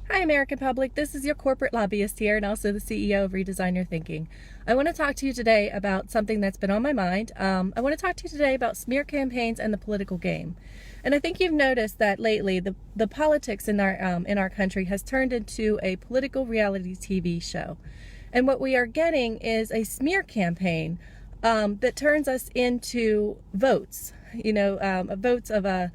Hi, American public. This is your corporate lobbyist here and also the CEO of Redesign Your Thinking. I want to talk to you today about something that's been on my mind. I want to talk to you today about smear campaigns and the political game. And I think you've noticed that lately the politics in our country has turned into a political reality TV show. And what we are getting is a smear campaign that turns us into votes, votes of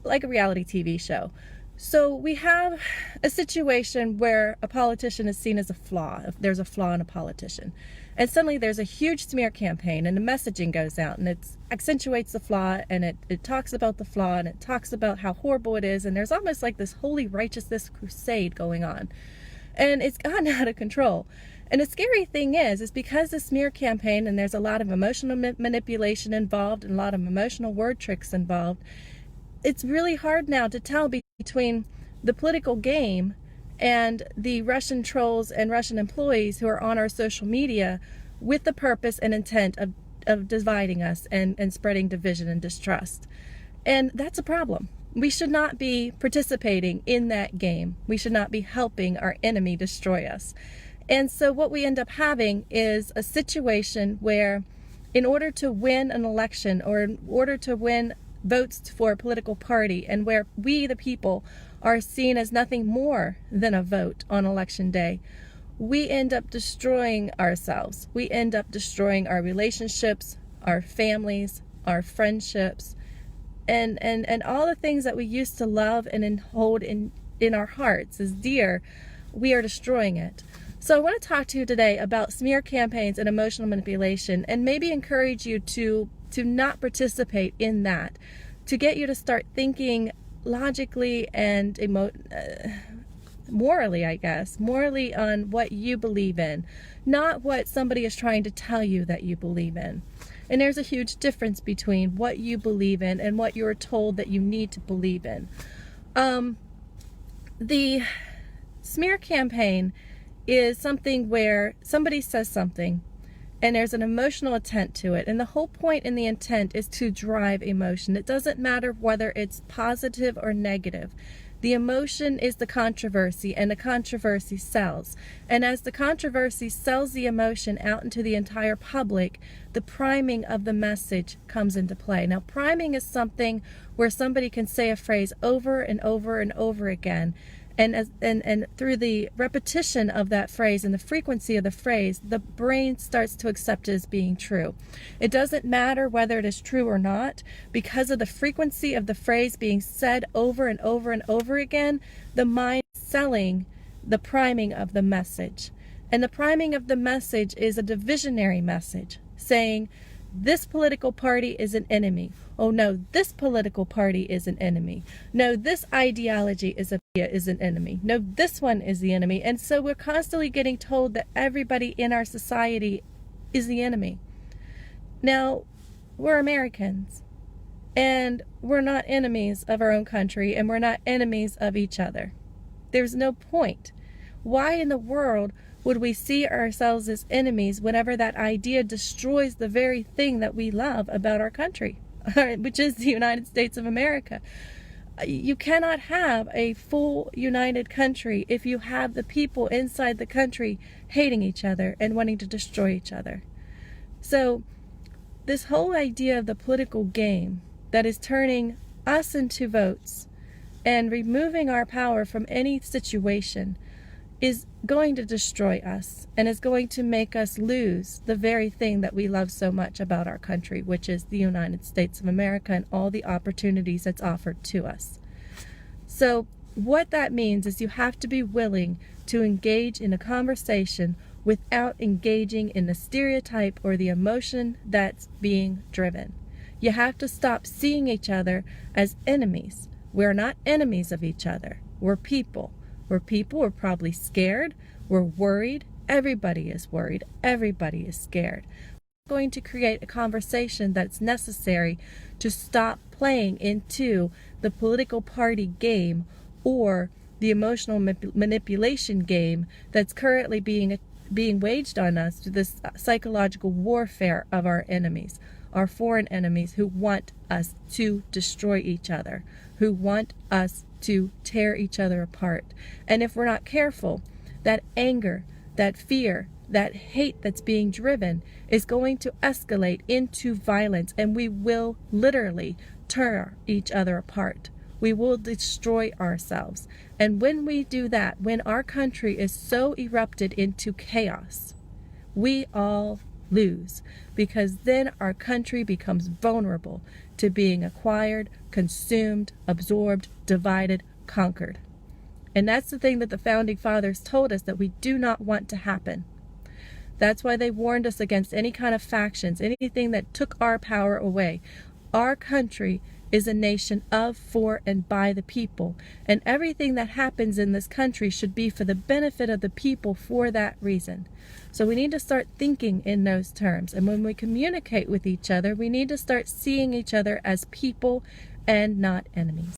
like a reality TV show. So we have a situation where a politician is seen as a flaw. If there's a flaw in a politician, and suddenly there's a huge smear campaign and the messaging goes out and it accentuates the flaw and it talks about the flaw and it talks about how horrible it is, and there's almost like this holy righteousness crusade going on, and it's gotten out of control. And the scary thing is because the smear campaign, and there's a lot of emotional manipulation involved and a lot of emotional word tricks involved, it's really hard now to tell between the political game and the Russian trolls and Russian employees who are on our social media with the purpose and intent of dividing us and spreading division and distrust. And that's a problem. We should not be participating in that game. We should not be helping our enemy destroy us. And so what we end up having is a situation where in order to win an election or in order to win votes for a political party, and where we the people are seen as nothing more than a vote on election day, we end up destroying ourselves. We end up destroying our relationships, our families, our friendships, and all the things that we used to love and hold in our hearts as dear. We are destroying it. So I want to talk to you today about smear campaigns and emotional manipulation, and maybe encourage you to not participate in that, to get you to start thinking logically and morally, I guess, morally on what you believe in, not what somebody is trying to tell you that you believe in. And there's a huge difference between what you believe in and what you're told that you need to believe in. The smear campaign is something where somebody says something and there's an emotional intent to it, and the whole point in the intent is to drive emotion. It doesn't matter whether it's positive or negative. The emotion is the controversy, and the controversy sells. And as the controversy sells the emotion out into the entire public, the priming of the message comes into play. Now, priming is something where somebody can say a phrase over and over and over again, and through the repetition of that phrase and the frequency of the phrase, the brain starts to accept it as being true. It doesn't matter whether it is true or not. Because of the frequency of the phrase being said over and over and over again, the mind is selling the priming of the message. And the priming of the message is a divisionary message, saying, this political party is an enemy. Oh no, this political party is an enemy. No, this ideology is an enemy. No, this one is the enemy. And so we're constantly getting told that everybody in our society is the enemy. Now, we're Americans, and we're not enemies of our own country, and we're not enemies of each other. There's no point. Why in the world would we see ourselves as enemies whenever that idea destroys the very thing that we love about our country, which is the United States of America? You cannot have a full united country if you have the people inside the country hating each other and wanting to destroy each other. So this whole idea of the political game that is turning us into votes and removing our power from any situation is going to destroy us, and is going to make us lose the very thing that we love so much about our country, which is the United States of America and all the opportunities that's offered to us. So what that means is you have to be willing to engage in a conversation without engaging in the stereotype or the emotion that's being driven. You have to stop seeing each other as enemies. We're not enemies of each other. We're people. We're people. We're probably scared. We're worried. Everybody is worried. Everybody is scared. We're going to create a conversation that's necessary to stop playing into the political party game or the emotional manipulation game that's currently being waged on us through this psychological warfare of our enemies, our foreign enemies who want us to destroy each other. who want us to tear each other apart. And if we're not careful, that anger, that fear, that hate that's being driven is going to escalate into violence, and we will literally tear each other apart. We will destroy ourselves. And when we do that, when our country is so erupted into chaos, we all lose, because then our country becomes vulnerable to being acquired, consumed, absorbed, divided, conquered. And that's the thing that the Founding Fathers told us that we do not want to happen. That's why they warned us against any kind of factions, anything that took our power away. Our country is a nation of, for, and by the people. And everything that happens in this country should be for the benefit of the people for that reason. So we need to start thinking in those terms. And when we communicate with each other, we need to start seeing each other as people and not enemies.